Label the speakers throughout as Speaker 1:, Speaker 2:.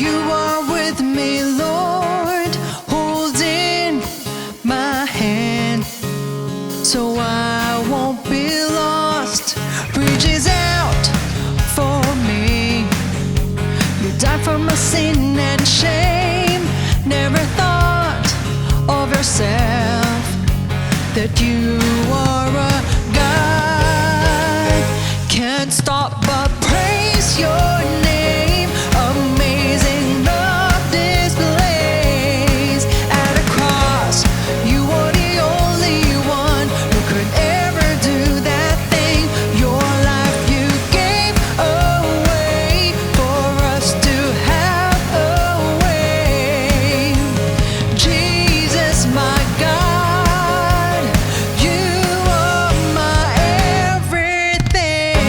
Speaker 1: you are with me, Lord, holding my hand, so I won't be lost. Reaches out for me. You died for my sin and shame. Never thought of yourself that you are a God. Can't stop but praise your name. Amazing love displays. At a cross, you are the only one who could ever do that thing. Your life you gave away for us to have away. Jesus, my God, you are my everything.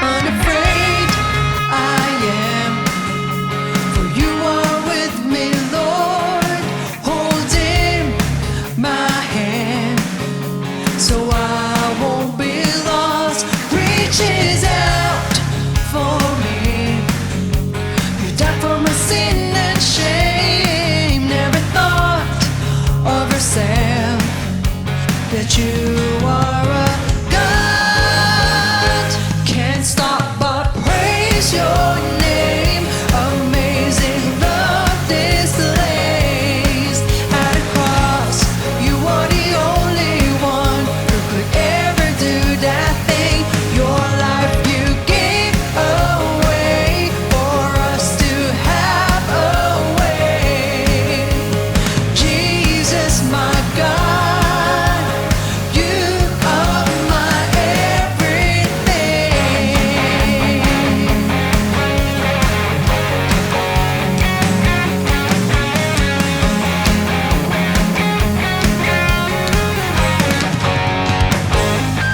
Speaker 1: Unafraid I am, for you are with me, Lord, holding my hand, so I won't be lost. Reaches out for me. You died for my sin and shame. Never thought of yourself that you are a God. Can't stop but praise your name. Amazing love displays. At a cross, you are the only one who could ever do that thing. Your life you gave away for us to have away. Jesus, my God, you are my everything.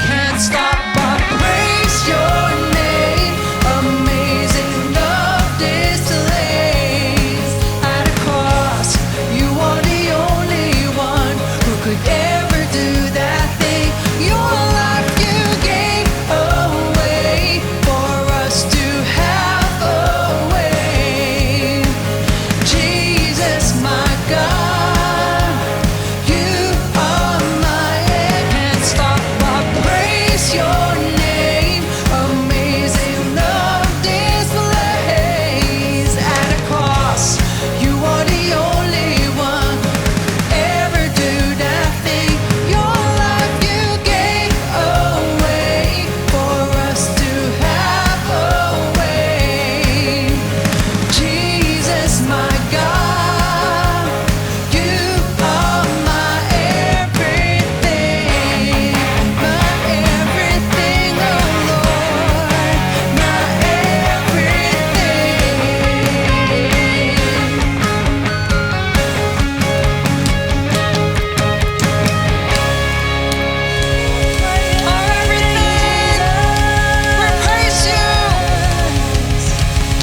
Speaker 1: Can't stop but praise your name. Amazing love displays. At a cross, you are the only one who could ever do that thing. Your life you gave away for us to have away. Jesus, my God, you are my can't stop but praise your name. Amazing love displays. At a cross, you are the only one ever do that thing. Your life you gave away for us to have away. Jesus, my God, you are my everything. My everything, oh Lord, my everything. Our everything, we praise you.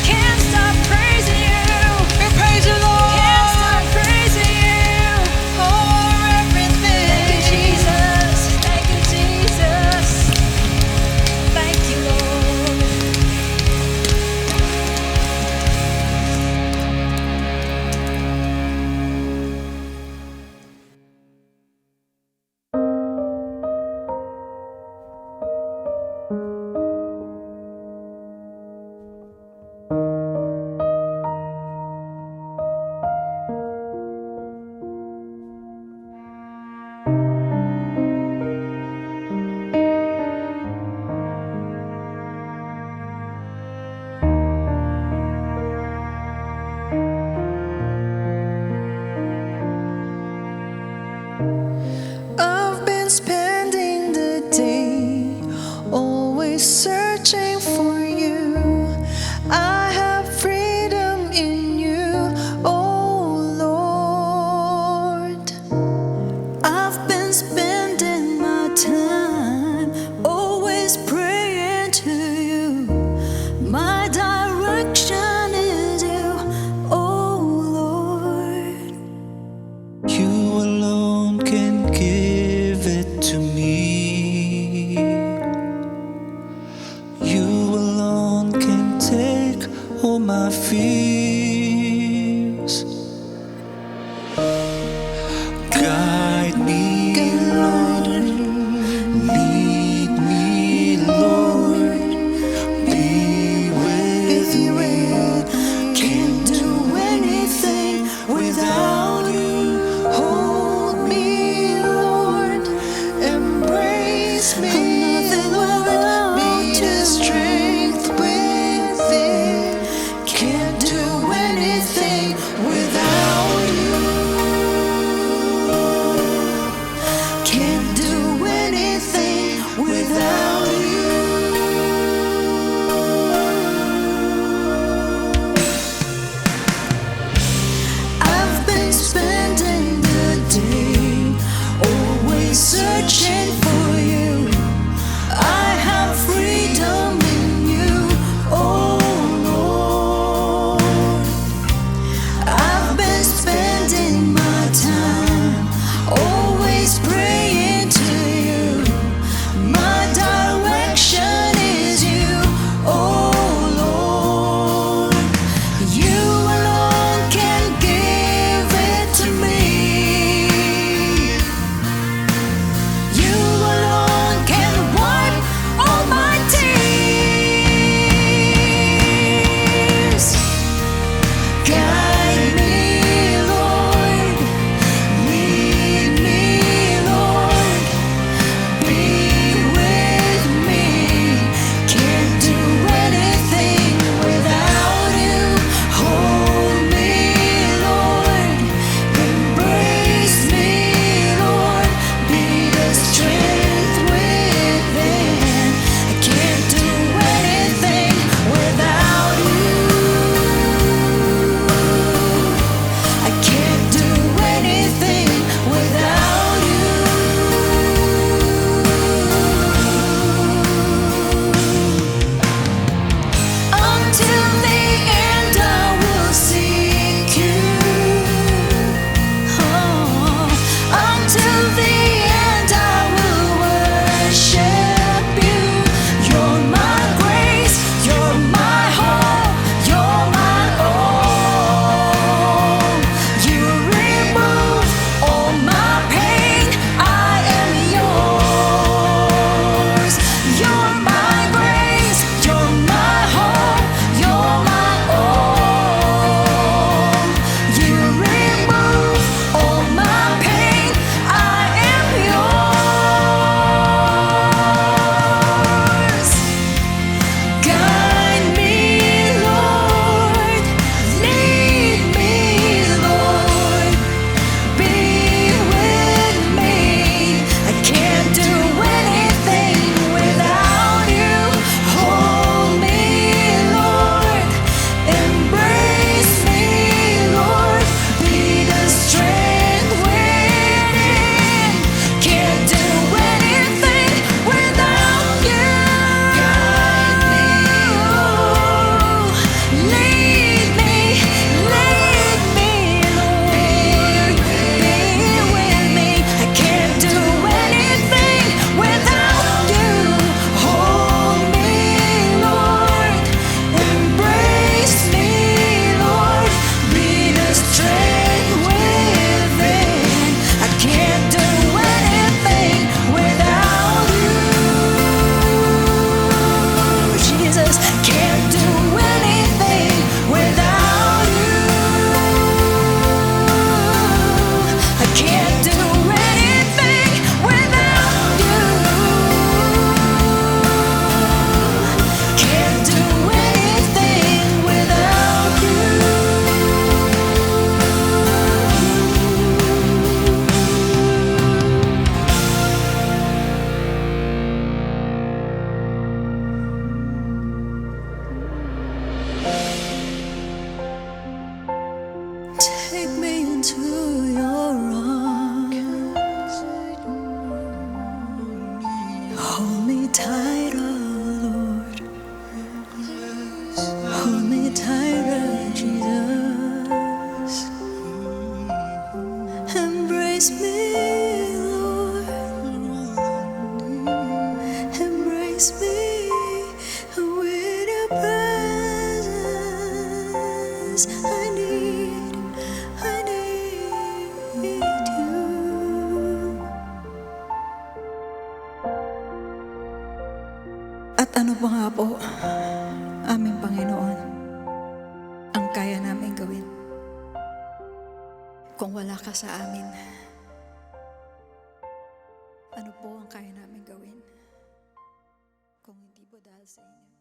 Speaker 2: Can't stop praising you.
Speaker 1: We praise you, Lord.
Speaker 2: Can't stop praising you.
Speaker 1: Our everything.
Speaker 2: Thank you, Jesus. Thank you, Jesus. Thank you, Lord.
Speaker 1: I've been spending the day always searching for you. I have freedom in you, oh Lord. I've been spending my time always praying to you. My direction is you, oh Lord. You alone can give it to me.
Speaker 3: fears. Guide me, Lord. Lead me, Lord. Be with me. Can't do anything without you. Hold me, Lord. Embrace me, Lord. Be the strength within. Can't do anything without you. Can't do anything without you. I've been spending the day always searching for you. I have freedom in you, oh Lord. I've been spending my time always praying to you. My direction is you, oh Lord. You alone can give it to me. You alone can wipe all my tears. Guide me, Lord. Lead me, Lord. Be with me. Can't do anything without you. Hold me, Lord. Embrace me, Lord. Be the strength within. I can't do anything without you. I can't do anything without you. Until the end, I will seek you. Oh, until the end, I will worship you. You're my grace, you're my hope, you're my all. You remove all my pain, I am yours. You're my grace, you're my hope, you're my all. You remove all my pain, I am yours. Guide me, Lord. Lead me, Lord. Be with me. I can't do anything without you. Hold me, Lord. Embrace me, Lord. Be the strength within. Can't do anything without you. Guide me, Lord. Lead me, Lord. Be with me. I can't do anything without you. Hold me, Lord. Embrace me, Lord. Be the strength within. I can't do anything without you. Jesus, can't do anything without you. I can't do anything without you. Can't do anything without you. Take me into your arms. Hold me tight, oh Lord. Hold me tighter, Jesus. Embrace me, Lord. Embrace me with your presence.
Speaker 1: At ano pa nga po, aming Panginoon, ang kaya namin gawin kung wala ka sa amin? Ano po ang kaya namin gawin kung hindi po dahil sa inyo?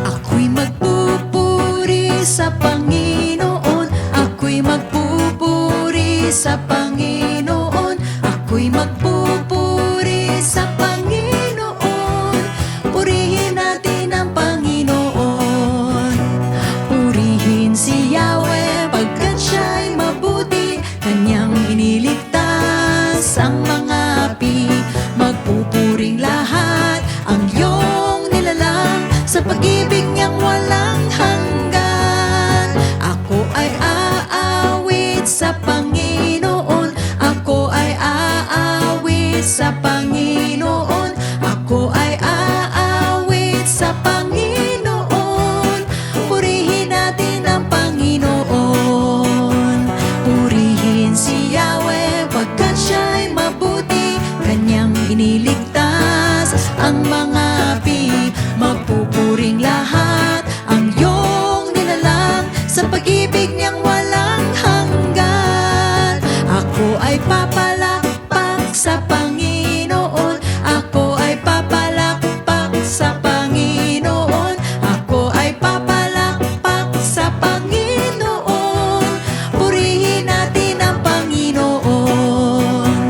Speaker 1: Ako'y magpupuri sa Panginoon. Ako'y magpupuri sa Panginoon. Ako'y magpupuri sa Panginoon. Purihin natin ang Panginoon. Purihin si Yahweh pagkat siya'y mabuti. Kanyang iniligtas ang mga api. Magpupuring lahat ang iyong nilalang sa pag-ibig niyang walang hanggan. Ako ay aawit sa Panginoon. Ako ay aawit sa Panginoon. Ako ay aawit sa Panginoon. Purihin natin ang Panginoon. Purihin si Yahweh pagkat siya'y mabuti. Kanyang iniligtas ang mga api. Magpupuring lahat ang iyong nilalang sa pag-ibig niyang walang hanggan. Ako ay papalakpak sa Panginoon. Ako ay papalakpak sa Panginoon. Ako ay papalakpak sa Panginoon. Purihin natin ang Panginoon.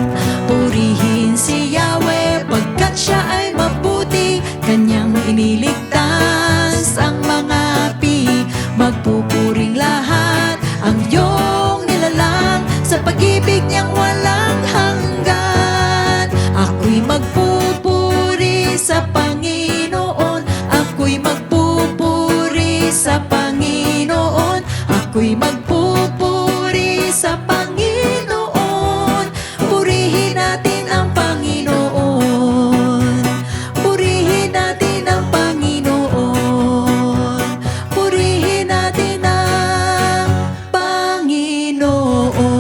Speaker 1: Purihin si Yahweh pagkat siya ay mabuti. Kanyang iniligtas ang mga api. Magpupuring lahat ang iyong nilalang sa pag-ibig niyang walang hanggan. Ako'y magpupuri sa Panginoon. Ako'y magpupuri sa Panginoon. Ako'y magpupuri sa Panginoon. Purihin natin ang Panginoon. Purihin natin ang Panginoon. Purihin natin ang Panginoon.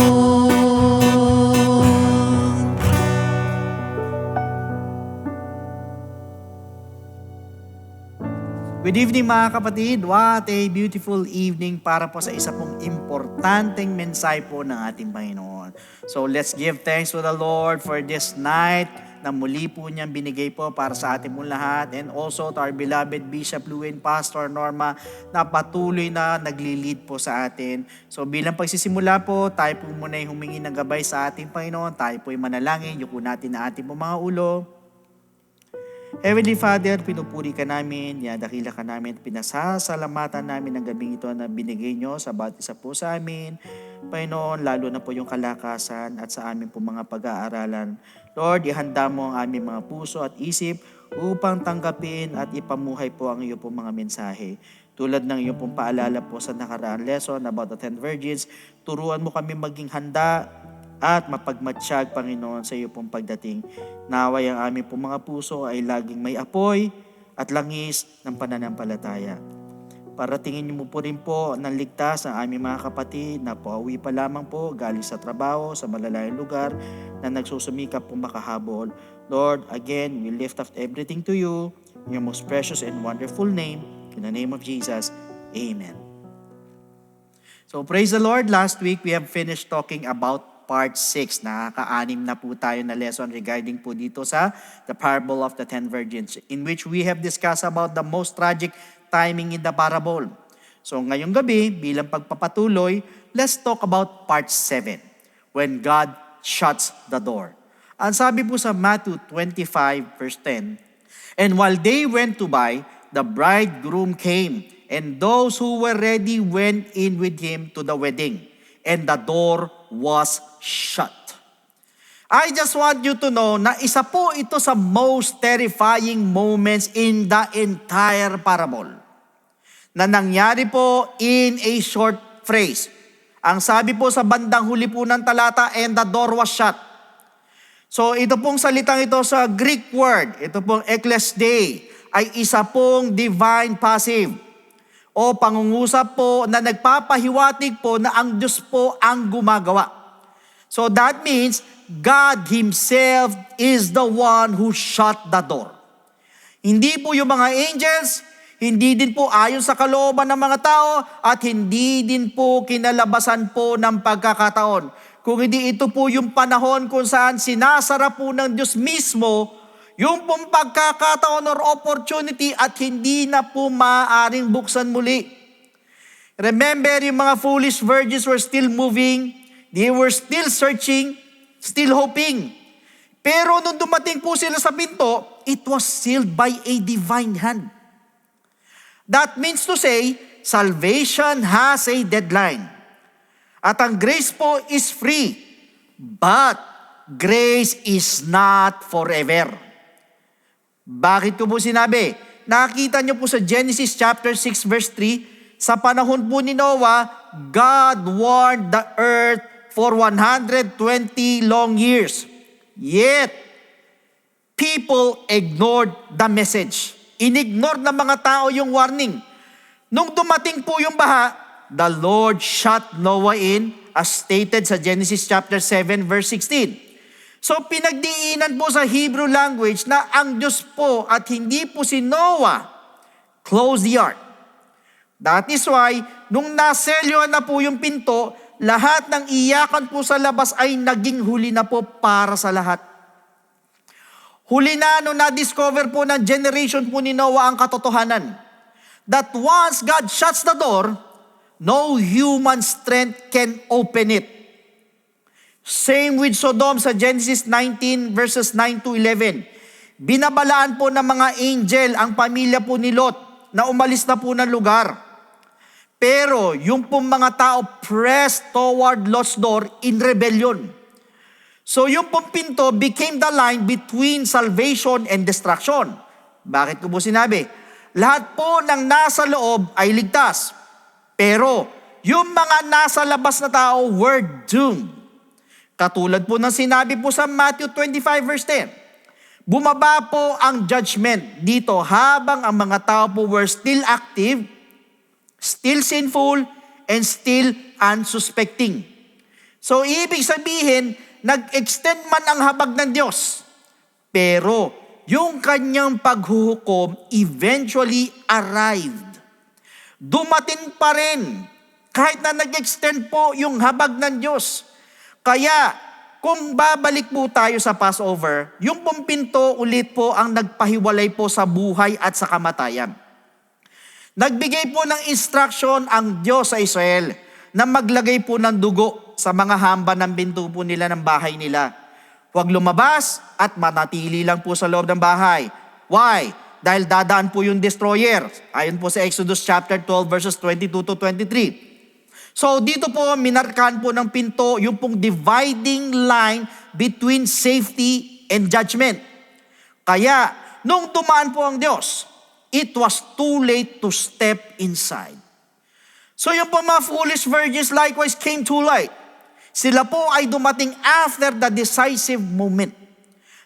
Speaker 4: Good evening mga kapatid. What a beautiful evening para po sa isa pong importanteng mensahe po ng ating Panginoon. So let's give thanks to the Lord for this night na muli po niyang binigay po para sa ating pong lahat, and also to our beloved Bishop Lou and Pastor Norma na patuloy na nagli-lead po sa atin. So bilang pagsisimula po, tayo po muna humingi ng gabay sa ating Panginoon. Tayo po manalangin, yuko natin na ating pong mga ulo. Heavenly Father, pinupuri ka namin, dakila ka namin, pinasasalamatan namin ang gabing ito na binigay nyo sa bawat isa po sa amin. Panginoon, lalo na po yung kalakasan at sa amin po mga pag-aaralan. Lord, ihanda mo ang aming mga puso at isip upang tanggapin at ipamuhay po ang iyo pong mga mensahe. Tulad ng iyong pong paalala po sa nakaraan lesson about the 10 virgins, turuan mo kami maging handa at mapagmatsyag, Panginoon, sa iyo pong pagdating. Naway ang aming pong mga puso ay laging may apoy at langis ng pananampalataya. Paratingin niyo mo po rin po ng ligtas ang aming mga kapatid na pauwi pa lamang po galing sa trabaho, sa malalayang lugar na nagsusumikap po makahabol. Lord, again, we lift up everything to you in your most precious and wonderful name. In the name of Jesus, Amen. So praise the Lord. Last week, we have finished talking about part 6. Nakaka-anim na po tayo na lesson regarding po dito sa the parable of the 10 virgins, in which we have discussed about the most tragic timing in the parable. So ngayong gabi, bilang pagpapatuloy, let's talk about part 7, when God shuts the door. Ang sabi po sa Matthew 25 verse 10, "And while they went to buy, the bridegroom came, and those who were ready went in with him to the wedding, and the door was shut." I just want you to know na isa po ito sa most terrifying moments in the entire parable, na nangyari po in a short phrase. Ang sabi po sa bandang huli po ng talata, "and the door was shut." So ito pong salitang ito sa Greek word, ito pong ekklesdei, ay isa pong divine passive o pangungusap po na nagpapahiwatig po na ang Diyos po ang gumagawa. So that means God Himself is the one who shut the door. Hindi po yung mga angels, hindi din po ayon sa kalooban ng mga tao, at hindi din po kinalabasan po ng pagkakataon. Kung hindi ito po yung panahon kung saan sinasara po ng Diyos mismo yung pong pagkakataon or opportunity at hindi na po maaaring buksan muli. Remember, yung mga foolish virgins were still moving, they were still searching, still hoping. Pero nung dumating po sila sa pinto, it was sealed by a divine hand. That means to say, salvation has a deadline. At ang grace po is free, but grace is not forever. Bakit ko po sinabi? Nakita niyo po sa Genesis chapter 6 verse 3, sa panahon po ni Noah, God warned the earth for 120 long years. Yet, people ignored the message. Inignore ng mga tao yung warning. Nung dumating po yung baha, the Lord shut Noah in, as stated sa Genesis chapter 7 verse 16. So pinagdiinan po sa Hebrew language na ang Diyos po at hindi po si Noah closed the ark. That is why, nung naselyoan na po yung pinto, lahat ng iyakan po sa labas ay naging huli na po para sa lahat. Huli na nung na-discover po ng generation po ni Noah ang katotohanan, that once God shuts the door, no human strength can open it. Same with Sodom sa Genesis 19 verses 9 to 11. Binabalaan po ng mga angel ang pamilya po ni Lot na umalis na po ng lugar. Pero yung pong mga tao pressed toward Lot's door in rebellion. So yung pong pinto became the line between salvation and destruction. Bakit ko po sinabi? Lahat po ng nasa loob ay ligtas. Pero yung mga nasa labas na tao were doomed. Katulad po ng sinabi po sa Matthew 25 verse 10. Bumaba po ang judgment dito habang ang mga tao po were still active, still sinful, and still unsuspecting. So ibig sabihin, nag-extend man ang habag ng Diyos, pero yung kanyang paghuhukom eventually arrived. Dumating pa rin kahit na nag-extend po yung habag ng Diyos. Kaya, kung babalik po tayo sa Passover, yung pong pinto ulit po ang nagpahiwalay po sa buhay at sa kamatayan. Nagbigay po ng instruction ang Diyos sa Israel na maglagay po ng dugo sa mga hamba ng pinto po nila ng bahay nila. Huwag lumabas at manatili lang po sa loob ng bahay. Why? Dahil dadaan po yung destroyer. Ayon po sa Exodus chapter 12 verses 22 to 23. So dito po, minarkahan po ng pinto yung pong dividing line between safety and judgment. Kaya, nung dumaan po ang Diyos, it was too late to step inside. So yung po mga foolish virgins likewise came too late. Sila po ay dumating after the decisive moment.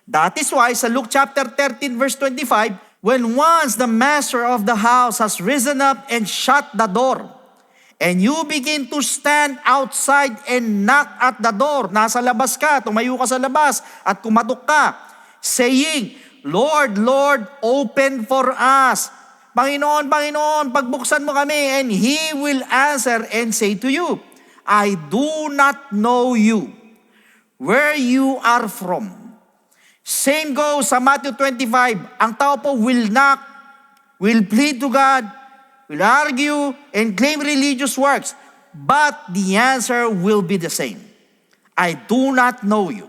Speaker 4: That is why sa Luke chapter 13 verse 25, when once the master of the house has risen up and shut the door, and you begin to stand outside and knock at the door, nasa labas ka, tumayo ka sa labas at kumatok ka, saying, Lord, Lord, open for us. Panginoon, Panginoon, pagbuksan mo kami. And He will answer and say to you, I do not know you, where you are from. Same goes sa Matthew 25. Ang tao po will knock, will plead to God, will argue, and claim religious works. But the answer will be the same. I do not know you.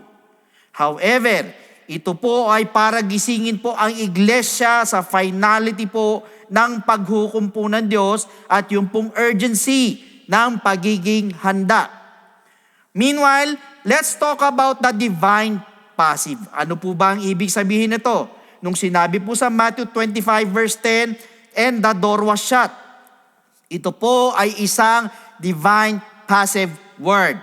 Speaker 4: However, ito po ay para gisingin po ang iglesia sa finality po ng paghukom po ng Diyos at yung pong urgency ng pagiging handa. Meanwhile, let's talk about the divine passive. Ano po ba ang ibig sabihin nito? Nung sinabi po sa Matthew 25 verse 10, and the door was shut. Ito po ay isang divine passive word.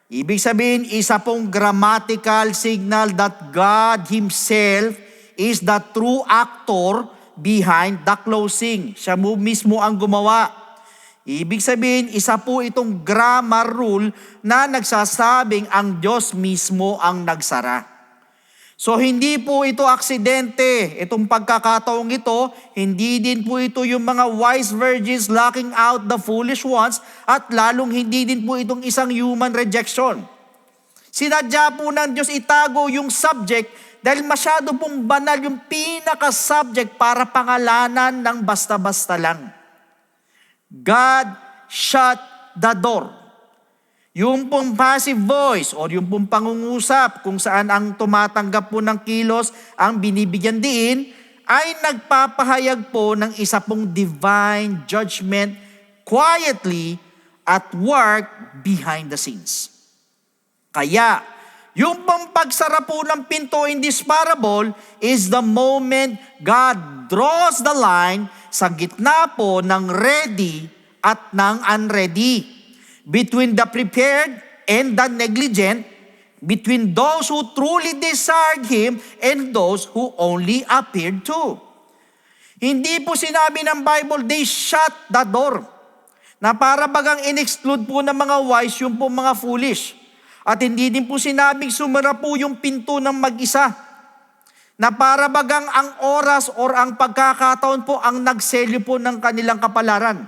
Speaker 4: Ibig sabihin, isa pong grammatical signal that God Himself is the true actor behind the closing. Siya mismo ang gumawa. Ibig sabihin, isa po itong grammar rule na nagsasabing ang Diyos mismo ang nagsara. So hindi po ito aksidente. Itong pagkakataong ito, hindi din po ito yung mga wise virgins locking out the foolish ones at lalong hindi din po itong isang human rejection. Sinadya po ng Diyos itago yung subject dahil masyado pong banal yung pinaka-subject para pangalanan ng basta-basta lang. God shut the door. Yung pong passive voice or yung pong pangungusap kung saan ang tumatanggap po ng kilos ang binibigyan diin ay nagpapahayag po ng isa pong divine judgment quietly at work behind the scenes. Kaya, yung pong pagsara po ng pinto in this parable is the moment God draws the line sa gitna po ng ready at ng unready. Between the prepared and the negligent, between those who truly desired Him and those who only appeared to. Hindi po sinabi ng Bible, they shut the door. Na para bagang in-exclude po ng mga wise yung po mga foolish. At hindi din po sinabing sumara po yung pinto ng mag-isa. Na para bagang ang oras or ang pagkakataon po ang nagselyo po ng kanilang kapalaran.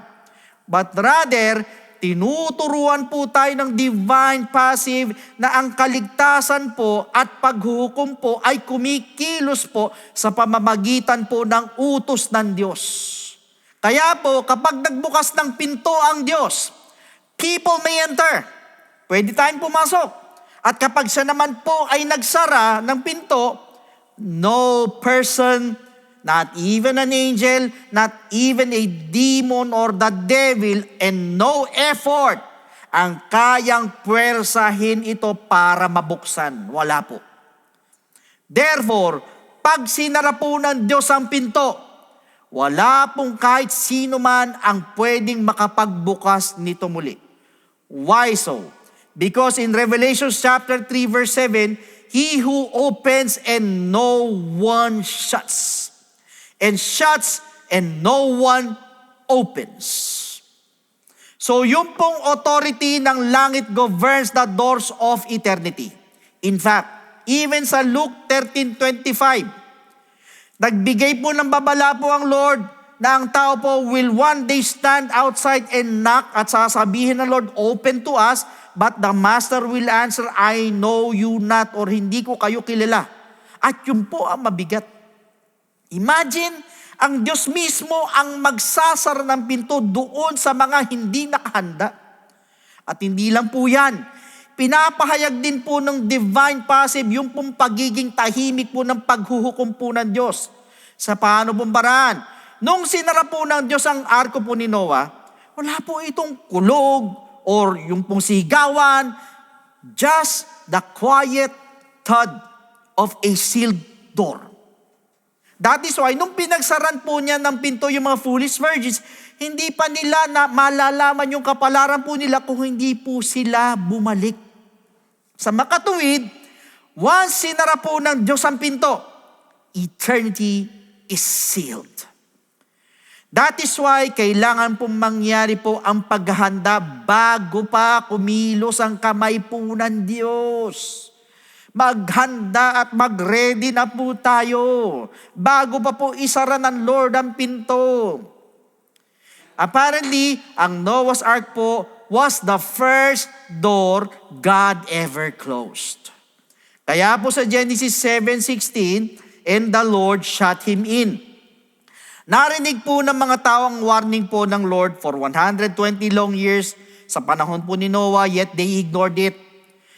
Speaker 4: But rather, tinuturuan po tayo ng divine passive na ang kaligtasan po at paghuhukom po ay kumikilos po sa pamamagitan po ng utos ng Diyos. Kaya po, kapag nagbukas ng pinto ang Diyos, people may enter. Pwede tayong pumasok. At kapag siya naman po ay nagsara ng pinto, no person, not even an angel, not even a demon or the devil, and no effort ang kayang puwersahin ito para mabuksan. Wala po. Therefore, pag sinara po ng Diyos ang pinto, wala pong kahit sino man ang pwedeng makapagbukas nito muli. Why so? Because in Revelation chapter 3 verse 7, He who opens and no one shuts. And shuts and no one opens. So yung pong authority ng langit governs the doors of eternity. In fact, even sa Luke 13:25, nagbigay po ng babala po ang Lord na ang tao po will one day stand outside and knock at sasabihin ng Lord, open to us, but the Master will answer, I know you not, or hindi ko kayo kilala. At yun po ang mabigat. Imagine, ang Diyos mismo ang magsasara ng pinto doon sa mga hindi nakahanda. At hindi lang po yan. Pinapahayag din po ng divine passive yung pong pagiging tahimik po ng paghuhukom po ng Diyos. Sa paano pong paraan? Nung sinara po ng Diyos ang arko po ni Noah, wala po itong kulog or yung pong sigawan, just the quiet thud of a sealed door. That is why, nung pinagsaran po niya ng pinto yung mga foolish virgins, hindi pa nila na malalaman yung kapalaran po nila kung hindi po sila bumalik. Sa makatuwid, once sinara po ng Diyos ang pinto, eternity is sealed. That is why kailangan pong mangyari po ang paghahanda bago pa kumilos ang kamay po ng Diyos. Maghanda at mag-ready na po tayo bago pa po isara ng Lord ang pinto. Apparently, ang Noah's Ark po was the first door God ever closed. Kaya po sa Genesis 7:16, and the Lord shut him in. Narinig po ng mga tao ang warning po ng Lord for 120 long years sa panahon po ni Noah, yet they ignored it.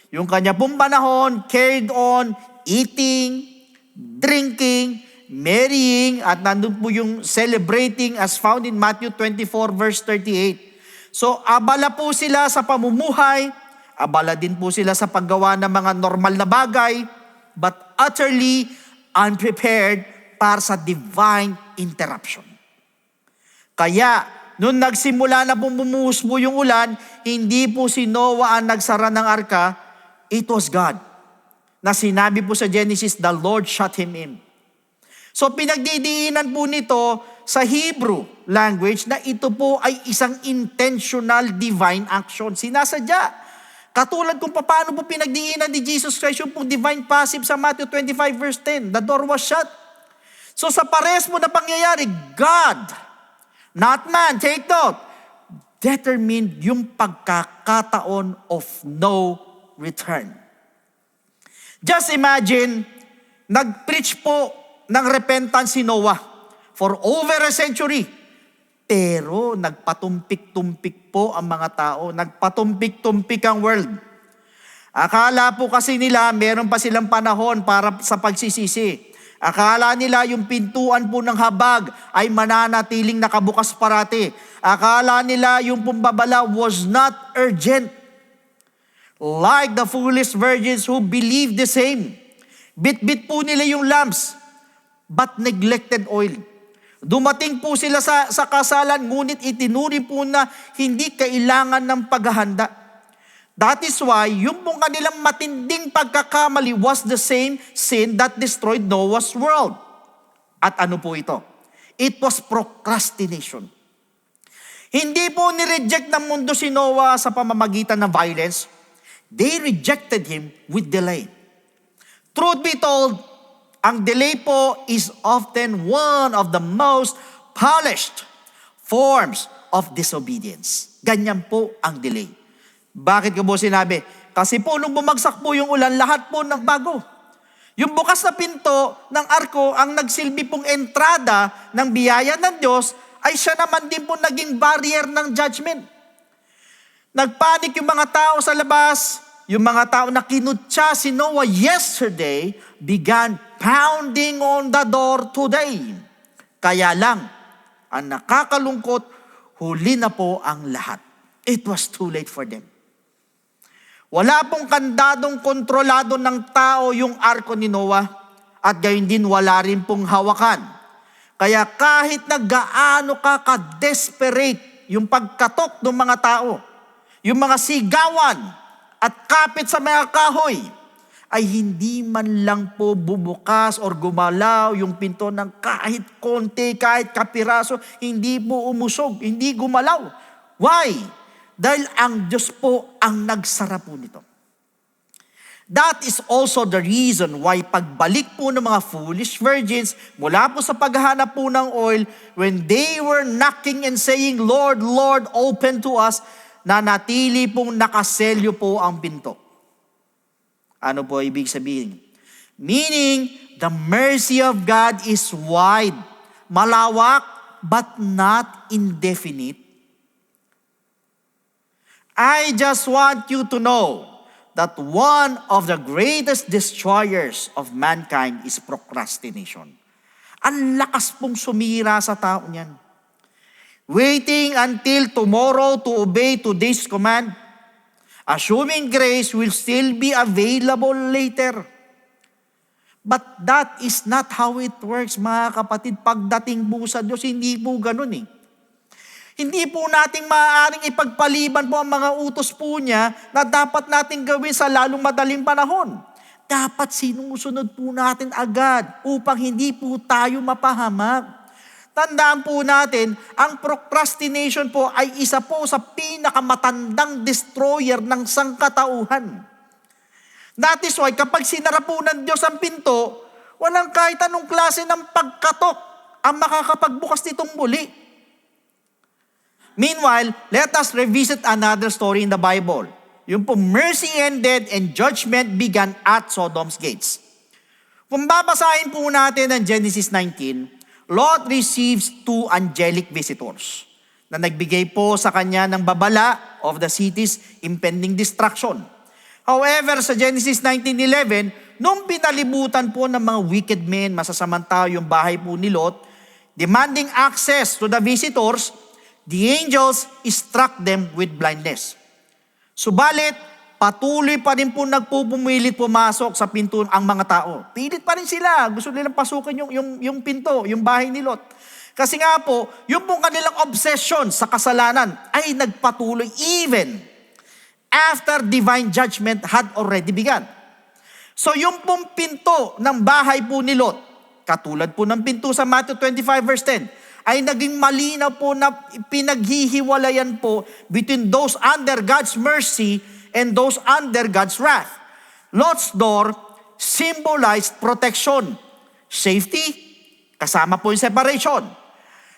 Speaker 4: Yung kanya pong panahon, carried on, eating, drinking, marrying, at nandun po yung celebrating as found in Matthew 24 verse 38. So, abala po sila sa pamumuhay, abala din po sila sa paggawa ng mga normal na bagay, but utterly unprepared para sa divine interruption. Kaya, nung nagsimula na pong bumuhos po yung ulan, hindi po si Noah ang nagsara ng arka, it was God. Na sinabi po sa Genesis, the Lord shut him in. So pinagdidiinan po nito sa Hebrew language na ito po ay isang intentional divine action. Sinasadya. Katulad kung paano po pinagdiinan ni Jesus Christ yung pong divine passive sa Matthew 25 verse 10. The door was shut. So sa pares mo na pangyayari, God, not man, take note, determined yung pagkakataon of no return. Just imagine, nag-preach po ng repentance si Noah for over a century. Pero nagpatumpik-tumpik po ang mga tao, nagpatumpik-tumpik ang world. Akala po kasi nila meron pa silang panahon para sa pagsisisi. Akala nila yung pintuan po ng habag ay mananatiling nakabukas parati. Akala nila yung pumbabala was not urgent. Like the foolish virgins who believed the same. Bit-bit po nila yung lamps, but neglected oil. Dumating po sila sa kasalan, ngunit itinuri po na hindi kailangan ng paghahanda. That is why, yung pong kanilang matinding pagkakamali was the same sin that destroyed Noah's world. At ano po ito? It was procrastination. Hindi po nireject ng mundo si Noah sa pamamagitan ng violence. They rejected him with delay. Truth be told, ang delay po is often one of the most polished forms of disobedience. Ganyan po ang delay. Bakit ko po sinabi? Kasi po nung bumagsak po yung ulan, lahat po nagbago. Yung bukas na pinto ng arko, ang nagsilbi pong entrada ng biyaya ng Diyos, ay siya naman din po naging barrier ng judgment. Nagpanik yung mga tao sa labas, yung mga tao na kinutya si Noah yesterday, began pounding on the door today. Kaya lang, ang nakakalungkot, huli na po ang lahat. It was too late for them. Wala pong kandadong kontrolado ng tao yung arko ni Noah at gayon din wala rin pong hawakan. Kaya kahit na gaano ka-desperate yung pagkatok ng mga tao, yung mga sigawan at kapit sa mga kahoy, ay hindi man lang po bumukas or gumalaw yung pinto ng kahit konti, kahit kapiraso, hindi po umusog, hindi gumalaw. Why? Dahil ang Diyos po ang nagsara po nito. That is also the reason why pagbalik po ng mga foolish virgins mula po sa paghahanap po ng oil, when they were knocking and saying, Lord, Lord, open to us, na natili pong nakaselyo po ang pinto. Ano po ibig sabihin? Meaning, the mercy of God is wide, malawak, but not indefinite. I just want you to know that one of the greatest destroyers of mankind is procrastination. Ang lakas pong sumira sa tao niyan. Waiting until tomorrow to obey today's command, assuming grace will still be available later. But that is not how it works, mga kapatid. Pagdating po sa Diyos, hindi po ganun eh. Hindi po nating maaaring ipagpaliban po ang mga utos po niya na dapat nating gawin sa lalong madaling panahon. Dapat sinusunod po natin agad upang hindi po tayo mapahamak. Tandaan po natin, ang procrastination po ay isa po sa pinakamatandang destroyer ng sangkatauhan. That is why kapag sinara po ng Diyos ang pinto, walang kahit anong klase ng pagkatok ang makakapagbukas nitong muli. Meanwhile, let us revisit another story in the Bible. Yung po, mercy ended and judgment began at Sodom's gates. Kung babasahin po natin ang Genesis 19, Lot receives 2 angelic visitors na nagbigay po sa kanya ng babala of the city's impending destruction. However, sa Genesis 19:11, nung pinalibutan po ng mga wicked men, masasamang tao yung bahay po ni Lot, demanding access to the visitors, the angels struck them with blindness. Subalit, patuloy pa rin po nagpupumilit pumasok sa pinto ang mga tao. Pilit pa rin sila. Gusto nilang pasukin yung pinto, yung bahay ni Lot. Kasi nga po, yung pong kanilang obsession sa kasalanan ay nagpatuloy even after divine judgment had already begun. So yung pong pinto ng bahay po ni Lot, katulad po ng pinto sa Matthew 25 verse 10, ay naging malinaw po na pinaghihiwalayan po between those under God's mercy and those under God's wrath. Lot's door symbolized protection, safety, kasama po yung separation.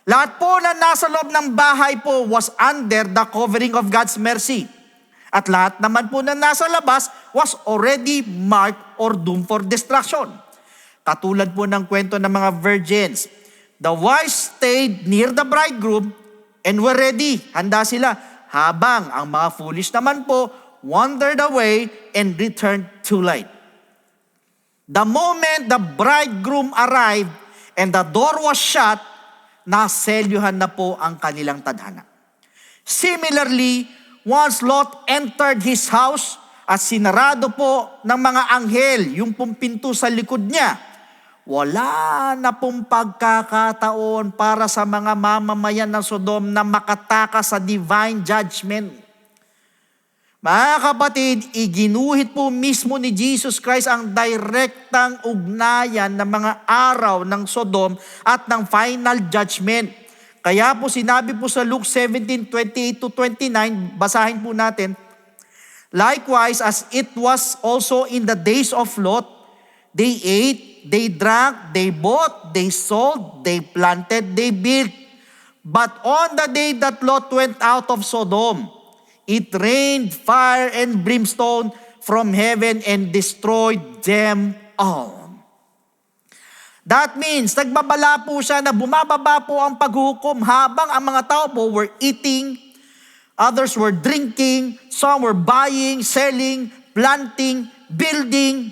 Speaker 4: Lahat po na nasa loob ng bahay po was under the covering of God's mercy. At lahat naman po na nasa labas was already marked or doomed for destruction. Katulad po ng kwento ng mga virgins. The wise stayed near the bridegroom and were ready. Handa sila. Habang ang mga foolish naman po wandered away and returned too late. The moment the bridegroom arrived and the door was shut, naselyuhan na po ang kanilang tadhana. Similarly, once Lot entered his house at sinarado po ng mga anghel yung pong pinto sa likod niya, wala na pong pagkakataon para sa mga mamamayan ng Sodom na makatakas sa divine judgment. Mga kapatid, iginuhit po mismo ni Jesus Christ ang direktang ugnayan ng mga araw ng Sodom at ng final judgment. Kaya po sinabi po sa Luke 17:28-29, basahin po natin, likewise as it was also in the days of Lot, they ate, they drank, they bought, they sold, they planted, they built. But on the day that Lot went out of Sodom, it rained fire and brimstone from heaven and destroyed them all. That means, nagbabala po siya na bumababa po ang paghukom habang ang mga tao po were eating, others were drinking, some were buying, selling, planting, building,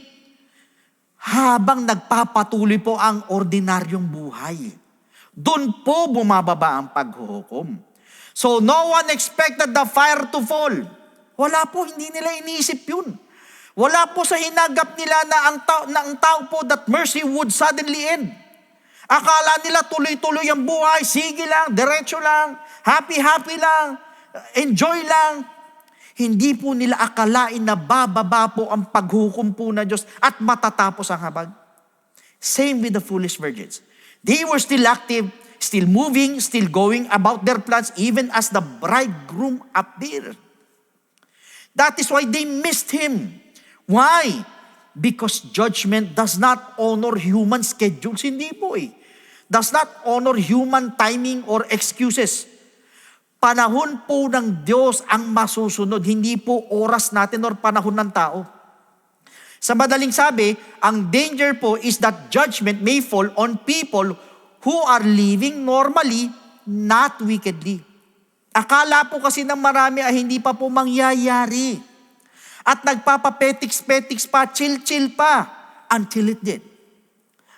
Speaker 4: habang nagpapatuloy po ang ordinaryong buhay. Doon po bumababa ang paghukom. So no one expected the fire to fall. Wala po, hindi nila iniisip yun. Wala po sa hinagap nila na ang tao po that mercy would suddenly end. Akala nila tuloy-tuloy ang buhay, sige lang, diretso lang, happy-happy lang, enjoy lang. Hindi po nila akalain na bababa po ang paghukom po na Diyos at matatapos ang habag. Same with the foolish virgins. They were still active, still moving, still going about their plans even as the bridegroom appeared. That is why they missed him. Why? Because judgment does not honor human schedules. Hindi po eh. Does not honor human timing or excuses. Panahon po ng Diyos ang masusunod, hindi po oras natin or panahon ng tao. Sa madaling sabi, ang danger po is that judgment may fall on people who are living normally, not wickedly. Akala po kasi ng marami ay hindi pa po mangyayari. At nagpapapetiks-petiks pa, chill-chill pa, until it did.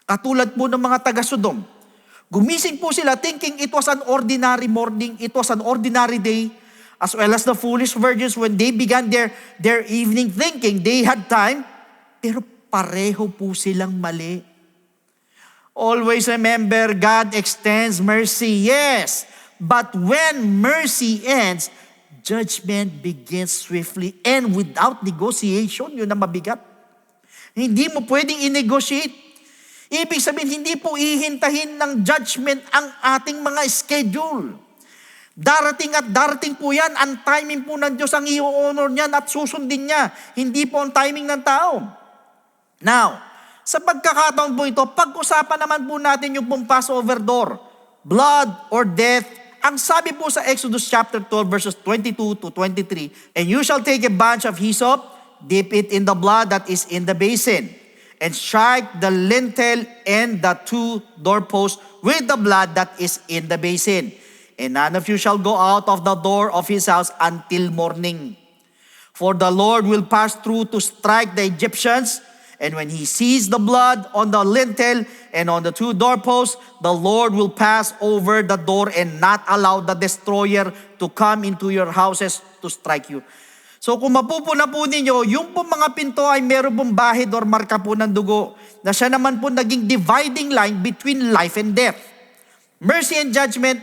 Speaker 4: Katulad po ng mga taga-Sodom. Gumising po sila thinking it was an ordinary morning, it was an ordinary day, as well as the foolish virgins when they began their evening thinking they had time, pero pareho po silang mali. Always remember, God extends mercy, yes, but when mercy ends, judgment begins swiftly and without negotiation. Yun ang mabigat. Hindi mo pwedeng i-negotiate. Ibig sabihin, hindi po ihintahin ng judgment ang ating mga schedule. Darating at darating po yan. Ang timing po ng Diyos ang i-honor niyan at susundin niya. Hindi po ang timing ng tao. Now, sa pagkakataon po ito, pag-usapan naman po natin yung pong Passover door, blood or death. Ang sabi po sa Exodus chapter 12 verses 22 to 23, "And you shall take a bunch of hyssop, dip it in the blood that is in the basin, and strike the lintel and the 2 doorposts with the blood that is in the basin. And none of you shall go out of the door of his house until morning. For the Lord will pass through to strike the Egyptians, and when he sees the blood on the lintel and on the 2 doorposts, the Lord will pass over the door and not allow the destroyer to come into your houses to strike you." So kung mapupuna po ninyo, yung po mga pinto ay meron pong bahid or marka po ng dugo, na siya naman po naging dividing line between life and death. Mercy and judgment,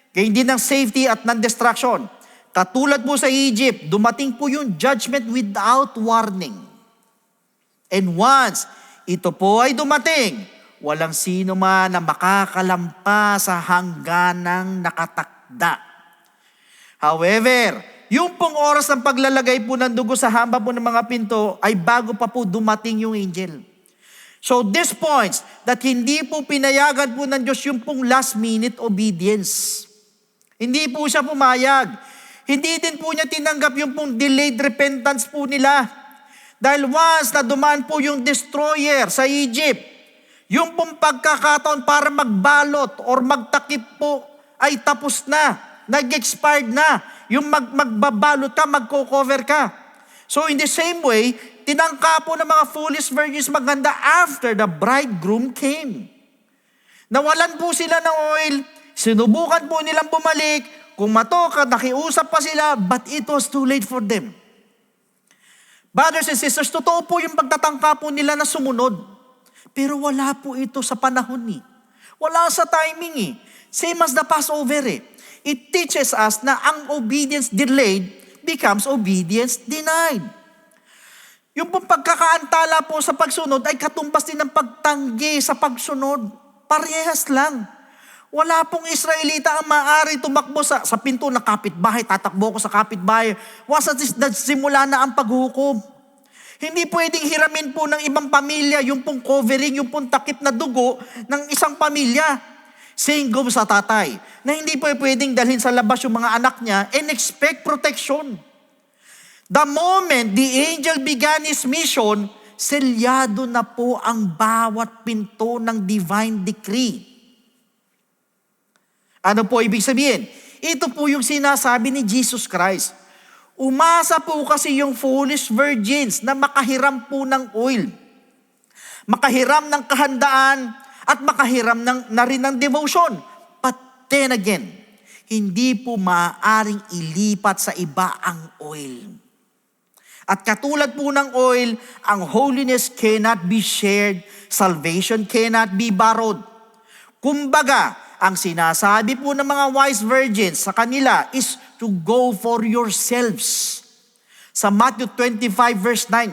Speaker 4: gayon din ng safety at non-destruction. Katulad po sa Egypt, dumating po yung judgment without warning. And once ito po ay dumating, walang sino man na makakalampas sa hangganang nakatakda. However, yung pong oras ng paglalagay po ng dugo sa hamba po ng mga pinto ay bago pa po dumating yung angel. So this points that hindi po pinayagan po ng Diyos yung pong last minute obedience. Hindi po siya pumayag. Hindi din po niya tinanggap yung pong delayed repentance po nila. Dahil once na dumaan po yung destroyer sa Egypt, yung pong pagkakataon para magbalot or magtakip po ay tapos na. Nag-expired na. Yung magbabalot ka, magko-cover ka. So in the same way, tinangka po ng mga foolish virgins maganda after the bridegroom came. Nawalan po sila ng oil, sinubukan po nilang bumalik, kung matoka, nakiusap pa sila, but it was too late for them. Brothers and sisters, totoo po yung pagtatangka po nila na sumunod. Pero wala po ito sa panahon eh. Wala sa timing eh. Same as the Passover eh. It teaches us na ang obedience delayed becomes obedience denied. Yung pong pagkakaantala po sa pagsunod ay katumbas din ng pagtanggi sa pagsunod. Parehas lang. Wala pong Israelita ang maaari tumakbo sa pinto ng kapitbahay, tatakbo ko sa kapitbahay. Once simula na ang paghukom. Hindi pwedeng hiramin po ng ibang pamilya yung pong covering, yung pong takip na dugo ng isang pamilya. Same goes sa tatay, na hindi po pwedeng dalhin sa labas yung mga anak niya and expect protection. The moment the angel began his mission, selyado na po ang bawat pinto ng divine decree. Ano po ibig sabihin? Ito po yung sinasabi ni Jesus Christ. Umasa po kasi yung foolish virgins na makahiram po ng oil. Makahiram ng kahandaan at makahiram na rin ng devotion. But then again, hindi po maaaring ilipat sa iba ang oil. At katulad po ng oil, ang holiness cannot be shared, salvation cannot be borrowed. Kumbaga, ang sinasabi po ng mga wise virgins sa kanila is to go for yourselves. Sa Matthew 25 verse 9,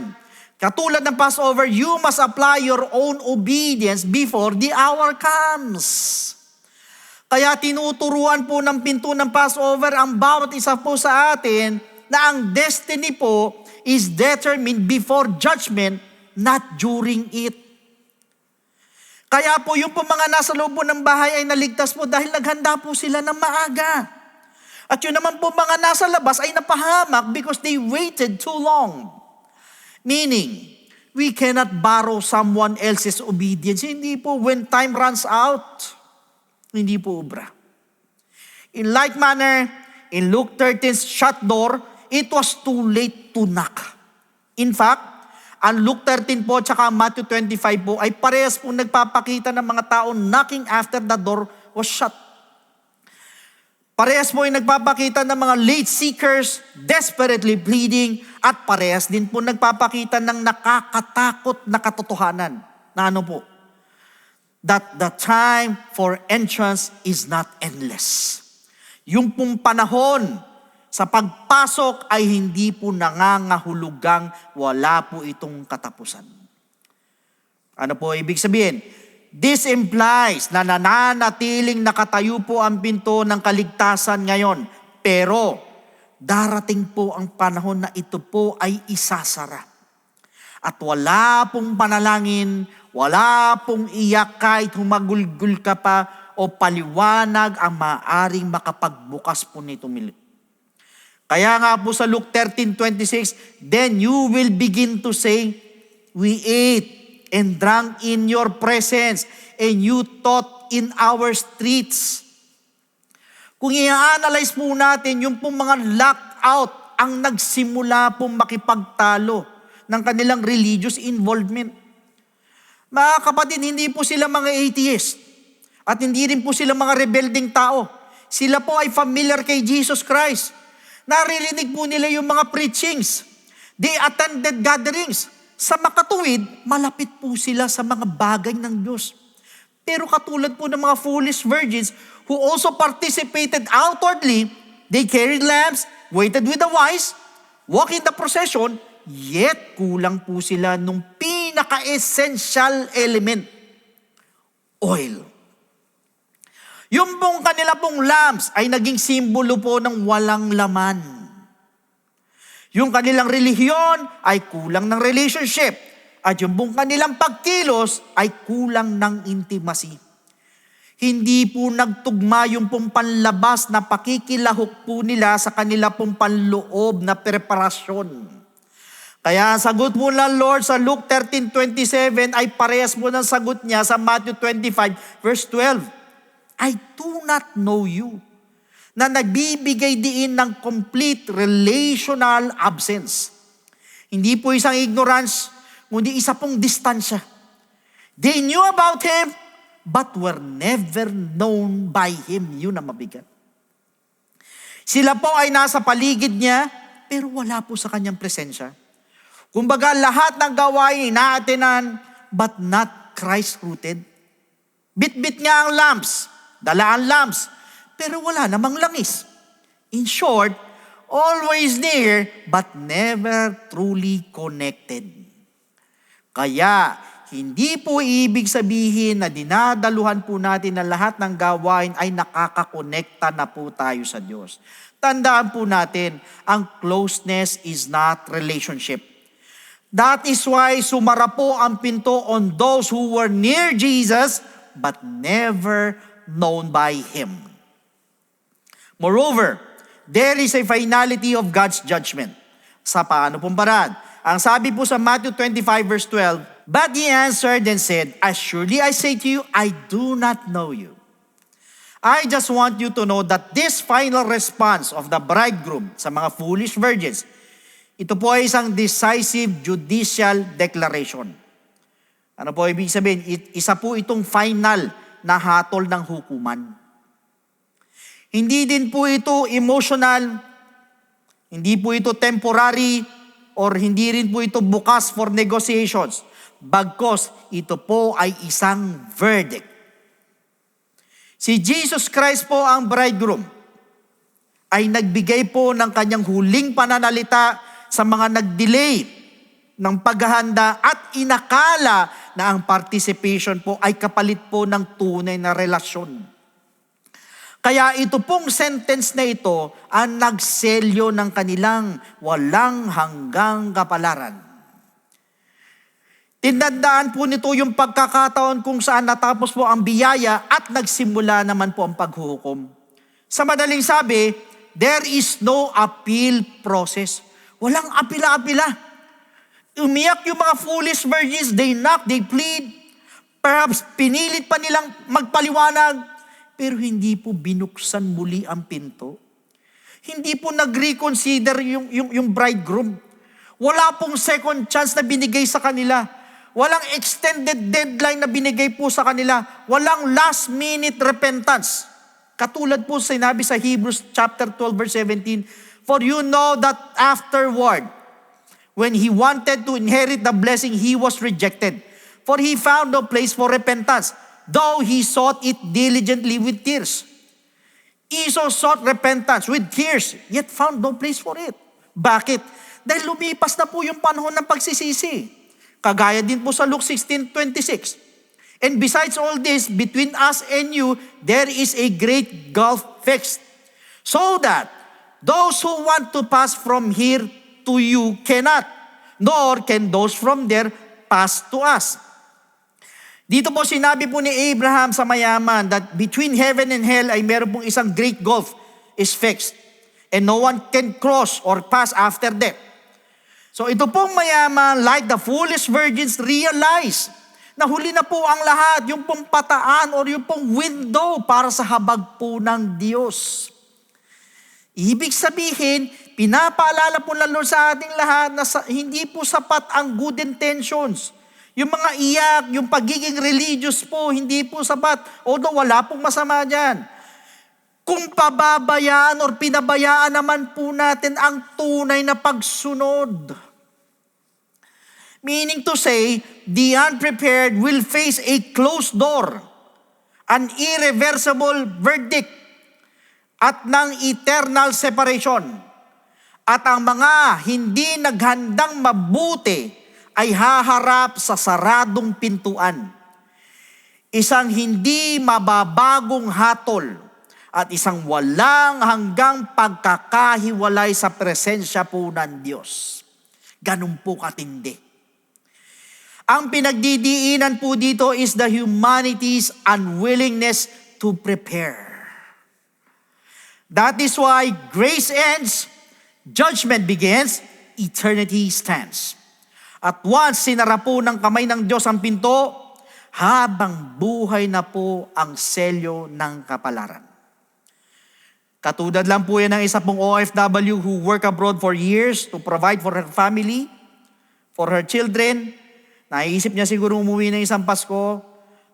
Speaker 4: katulad ng Passover, you must apply your own obedience before the hour comes. Kaya tinuturuan po ng pinto ng Passover ang bawat isa po sa atin na ang destiny po is determined before judgment, not during it. Kaya po yung po mga nasa loob po ng bahay ay naligtas po dahil naghanda po sila ng maaga. At yun naman po mga nasa labas ay napahamak because they waited too long. Meaning, we cannot borrow someone else's obedience. Hindi po when time runs out, hindi po ubra. In like manner, in Luke 13's shut door, it was too late to knock. In fact, Ang Luke 13 po tsaka Matthew 25 po ay parehas po nagpapakita ng mga tao knocking after the door was shut. Parehas po ay nagpapakita ng mga late seekers desperately pleading at parehas din po nagpapakita ng nakakatakot na katotohanan na ano po, that the time for entrance is not endless. Yung pong panahon sa pagpasok ay hindi po nangangahulugang wala po itong katapusan. Ano po ibig sabihin? This implies na nananatiling nakatayo po ang pinto ng kaligtasan ngayon. Pero darating po ang panahon na ito po ay isasara. At wala pong panalangin, wala pong iyak kahit humagulgul ka pa o paliwanag ang maaring makapagbukas po nito. Kaya nga po sa Luke 13:26, then you will begin to say, we ate and drank in your presence, and you taught in our streets. Kung i-analyze po natin, yung pong mga lockout ang nagsimula pong makipagtalo ng kanilang religious involvement. Mga kapatid, hindi po sila mga atheist at hindi rin po sila mga rebelding tao. Sila po ay familiar kay Jesus Christ. Naririnig po nila yung mga preachings. They attended gatherings. Sa makatuwid, malapit po sila sa mga bagay ng Diyos. Pero katulad po ng mga foolish virgins who also participated outwardly, they carried lamps, waited with the wise, walked in the procession, yet kulang po sila nung pinaka-essential element, oil. Yung pong kanila pong lamps ay naging simbolo po ng walang laman. Yung kanilang relihiyon ay kulang ng relationship. At yung buong kanilang pagkilos ay kulang ng intimacy. Hindi po nagtugma yung pong panlabas na pakikilahok po nila sa kanila pong panloob na preparasyon. Kaya ang sagot po ng Lord sa Luke 13:27 ay parehas po ng sagot niya sa Matthew 25 verse 12. I do not know you. Na nagbibigay diin ng complete relational absence. Hindi po isang ignorance, kundi isa pong distansya. They knew about Him, but were never known by Him. Yun ang mabigat. Sila po ay nasa paligid niya, pero wala po sa kanyang presensya. Kumbaga, lahat ng gawain inaatenan, but not Christ-rooted. Bit-bit nga ang lamps, dala ang lamps, pero wala namang langis. In short, always near but never truly connected. Kaya, hindi po ibig sabihin na dinadaluhan po natin na lahat ng gawain ay nakakakonekta na po tayo sa Diyos. Tandaan po natin, ang closeness is not relationship. That is why sumara po ang pinto on those who were near Jesus but never known by Him. Moreover, there is a finality of God's judgment. Sa paano pong paraan? Ang sabi po sa Matthew 25 verse 12, but He answered and said, assuredly I say to you, I do not know you. I just want you to know that this final response of the bridegroom sa mga foolish virgins, ito po ay isang decisive judicial declaration. Ano po ibig sabihin? Isa po itong final na hatol ng hukuman. Hindi din po ito emotional, hindi po ito temporary, or hindi rin po ito bukas for negotiations. Bagkus, ito po ay isang verdict. Si Jesus Christ po ang bridegroom ay nagbigay po ng kanyang huling pananalita sa mga nag-delay ng paghahanda at inakala na ang participation po ay kapalit po ng tunay na relasyon. Kaya ito pong sentence na ito ang nagselyo ng kanilang walang hanggang kapalaran. Tinandaan po nito yung pagkakataon kung saan natapos po ang biyaya at nagsimula naman po ang paghuhukom. Sa madaling sabi, there is no appeal process. Walang apila-apila. Umiyak yung mga foolish virgins, they knock, they plead. Perhaps pinilit pa nilang magpaliwanag, pero hindi po binuksan muli ang pinto. Hindi po nag-reconsider yung bridegroom. Wala pong second chance na binigay sa kanila. Walang extended deadline na binigay po sa kanila. Walang last minute repentance. Katulad po sinabi sa Hebrews chapter 12 verse 17, "For you know that afterward, when he wanted to inherit the blessing, he was rejected. For he found no place for repentance, though he sought it diligently with tears." Esau sought repentance with tears, yet found no place for it. Bakit? Dahil lumipas na po yung panahon ng pagsisisi. Kagaya din po sa Luke 16:26. "And besides all this, between us and you, there is a great gulf fixed, so that those who want to pass from here to you cannot, nor can those from there pass to us." Dito po sinabi po ni Abraham sa mayaman that between heaven and hell ay meron pong isang great gulf is fixed, and no one can cross or pass after death. So ito pong mayaman, like the foolish virgins, realize na huli na po ang lahat, yung pong pataan or yung pong window para sa habag po ng Diyos. Ibig sabihin, pinapaalala po ng Lord sa ating lahat na hindi po sapat ang good intentions. Yung mga iyak, yung pagiging religious po, hindi po sapat. Although wala pong masama dyan. Kung pababayaan or pinabayaan naman po natin ang tunay na pagsunod. Meaning to say, the unprepared will face a closed door, an irreversible verdict, at ng eternal separation. At ang mga hindi naghandang mabuti ay haharap sa saradong pintuan. Isang hindi mababagong hatol at isang walang hanggang pagkakahiwalay sa presensya po ng Diyos. Ganun po katindi. Ang pinagdidiinan po dito is the humanity's unwillingness to prepare. That is why grace ends, judgment begins, eternity stands. At once sinara po ng kamay ng Diyos ang pinto, habang buhay na po ang selyo ng kapalaran. Katulad lang po yan ng isa pong OFW who work abroad for years to provide for her family, for her children. Naisip niya siguro umuwi ng isang Pasko.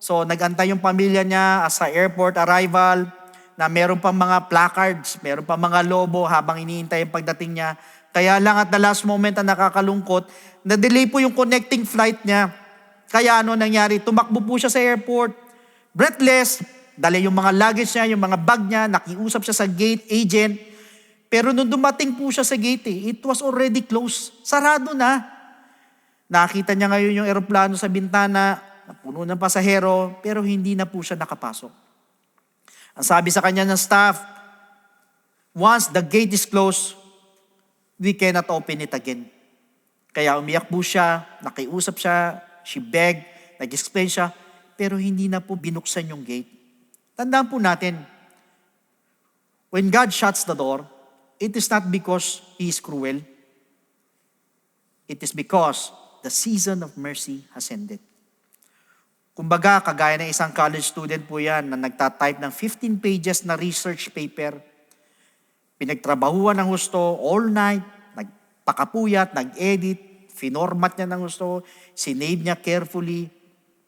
Speaker 4: So nag-antay yung pamilya niya sa airport arrival na meron pang mga placards, meron pang mga lobo habang iniintay yung pagdating niya. Kaya lang at the last moment na nakakalungkot, na-delay po yung connecting flight niya. Kaya ano nangyari? Tumakbo po siya sa airport, breathless, dala yung mga luggage niya, yung mga bag niya, nakiusap siya sa gate agent. Pero nung dumating po siya sa gate, it was already closed. Sarado na. Nakita niya ngayon yung eroplano sa bintana, napuno ng pasahero, pero hindi na po siya nakapasok. Ang sabi sa kanya ng staff, once the gate is closed, we cannot open it again. Kaya umiyak po siya, nakiusap siya, she begged, nag-explain siya, pero hindi na po binuksan yung gate. Tandaan po natin, when God shuts the door, it is not because He is cruel. It is because the season of mercy has ended. Kumbaga, kagaya ng isang college student po yan na nagtatype ng 15 pages na research paper, pinagtrabahuan ng gusto all night, nagpakapuyat, nag-edit, finormat niya ng gusto, sinave niya carefully,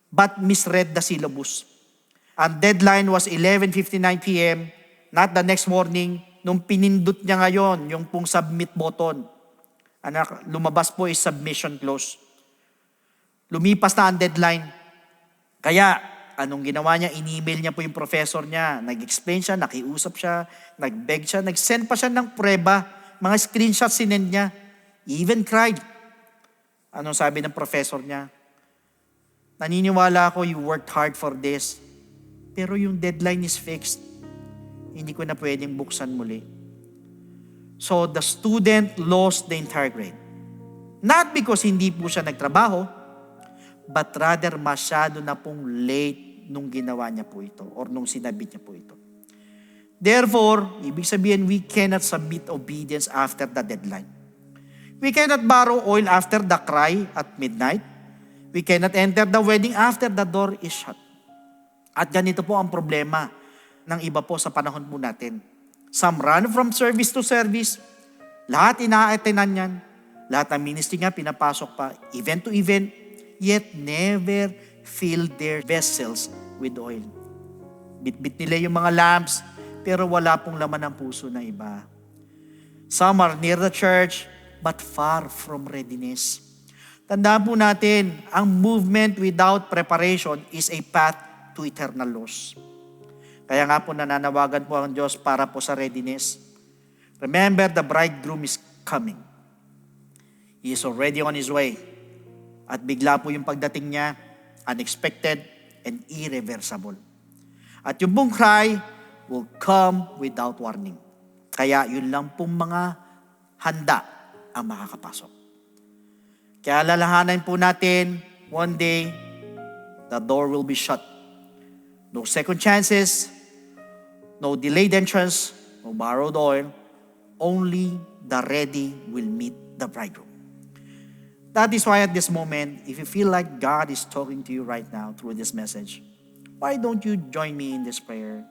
Speaker 4: but misread the syllabus. Ang deadline was 11:59 p.m., not the next morning, nung pinindot niya ngayon, yung pong submit button. Lumabas po is submission close. Lumipas na ang deadline. Kaya, anong ginawa niya? In-email niya po yung professor niya. Nag-explain siya, nakiusap siya, nag-beg siya, nag-send pa siya ng prueba. Mga screenshots sinend niya. He even cried. Anong sabi ng professor niya? Naniniwala ako you worked hard for this. Pero yung deadline is fixed. Hindi ko na pwedeng buksan muli. So the student lost the entire grade. Not because hindi po siya nagtrabaho, but rather masyado na pong late nung ginawa niya po ito or nung sinabit niya po ito. Therefore, ibig sabihin, we cannot submit obedience after the deadline. We cannot borrow oil after the cry at midnight. We cannot enter the wedding after the door is shut. At ganito po ang problema ng iba po sa panahon po natin. Some run from service to service. Lahat ina-attenan yan. Lahat ng ministry nga pinapasok pa, event to event, yet never filled their vessels with oil. Bitbit nila yung mga lamps, pero wala pong laman ng puso na iba. Some are near the church, but far from readiness. Tandaan po natin, ang movement without preparation is a path to eternal loss. Kaya nga po nananawagan po ang Diyos para po sa readiness. Remember, the bridegroom is coming. He is already on his way. At bigla po yung pagdating niya, unexpected and irreversible. At yung pong cry will come without warning. Kaya yun lang pong mga handa ang makakapasok. Kaya lalahanan po natin, one day, the door will be shut. No second chances, no delayed entrance, no borrowed oil. Only the ready will meet the bridegroom. That is why at this moment, if you feel like God is talking to you right now through this message, why don't you join me in this prayer?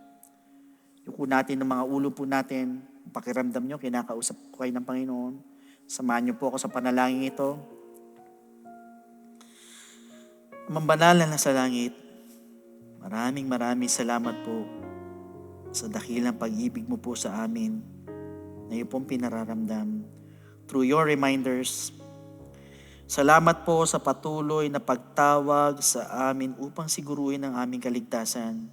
Speaker 4: Yuko natin ng mga ulo po natin, pakiramdam nyo, kinakausap ko kayo ng Panginoon. Samahan niyo po ako sa panalangin ito. Amang banal na nasa langit, maraming salamat po sa dakilang pag-ibig mo po sa amin na iyo pong pinararamdam through your reminders. Salamat po sa patuloy na pagtawag sa amin upang siguruhin ang aming kaligtasan.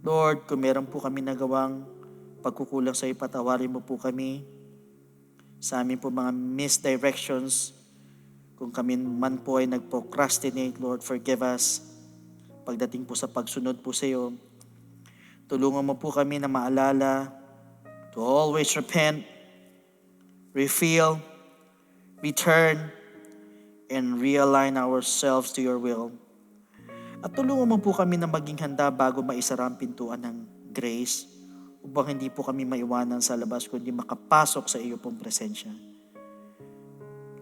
Speaker 4: Lord, kung meron po kami nagawang pagkukulang sa iyo, patawarin mo po kami sa amin po mga misdirections. Kung kami man po ay nag-procrastinate, Lord, forgive us. Pagdating po sa pagsunod po sa iyo, tulungan mo po kami na maalala to always repent, refill, return, and realign ourselves to your will. At tulungan mo po kami na maging handa bago maisara ang pintuan ng grace upang hindi po kami maiwanan sa labas kundi makapasok sa iyo pong presensya.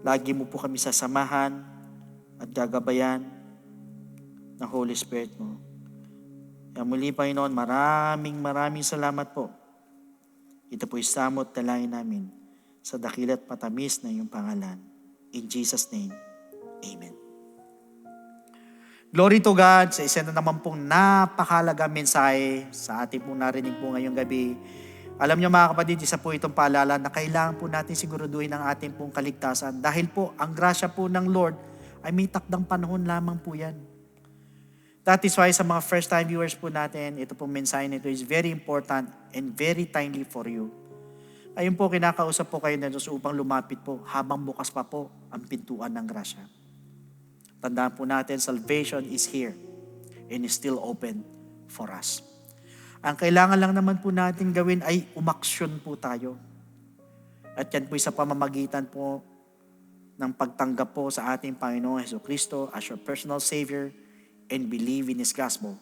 Speaker 4: Lagi mo po kami sasamahan at gagabayan ng Holy Spirit mo. Kaya muli, Panginoon, maraming salamat po. Ito po'y samot dalangin namin sa dakilat matamis na iyong pangalan. In Jesus' name, Amen. Glory to God sa isa na naman pong napakahalagang mensahe sa ating pong narinig po ngayong gabi. Alam niyo mga kapatid, isa po itong paalala na kailangan po natin siguraduhin ang ating pong kaligtasan dahil po ang grasya po ng Lord ay may takdang panahon lamang po yan. That is why sa mga first time viewers po natin, ito pong mensahe nito is very important and very timely for you. Ayun po, kinakausap po kayo na Diyos upang lumapit po habang bukas pa po ang pintuan ng grasya. Tandaan po natin, salvation is here and is still open for us. Ang kailangan lang naman po natin gawin ay umaksyon po tayo. At yan po sa pamamagitan po ng pagtanggap po sa ating Panginoong Jesucristo as your personal Savior and believe in His gospel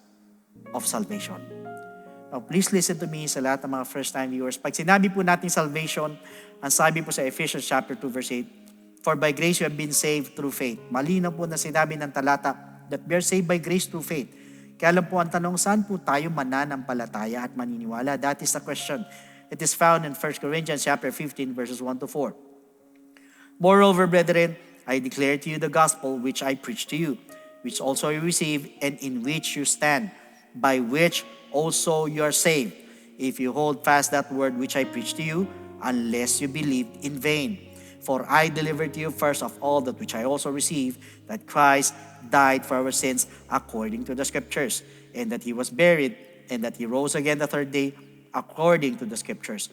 Speaker 4: of salvation. Now, please listen to me sa lahat ng mga first-time viewers. Pag sinabi po natin salvation, ang sabi po sa Ephesians chapter 2 verse 8, for by grace you have been saved through faith. Malinaw po na sinabi ng talata that we are saved by grace through faith. Kaya lang po ang tanong, saan po tayo mananampalataya at maniniwala? That is the question. It is found in 1 Corinthians chapter 15 verses 1 to 4. Moreover, brethren, I declare to you the gospel which I preached to you, which also you received, and in which you stand, by which also you are saved, if you hold fast that word which I preached to you, unless you believed in vain. For I delivered to you first of all that which I also received, that Christ died for our sins according to the Scriptures, and that He was buried, and that He rose again the third day according to the Scriptures.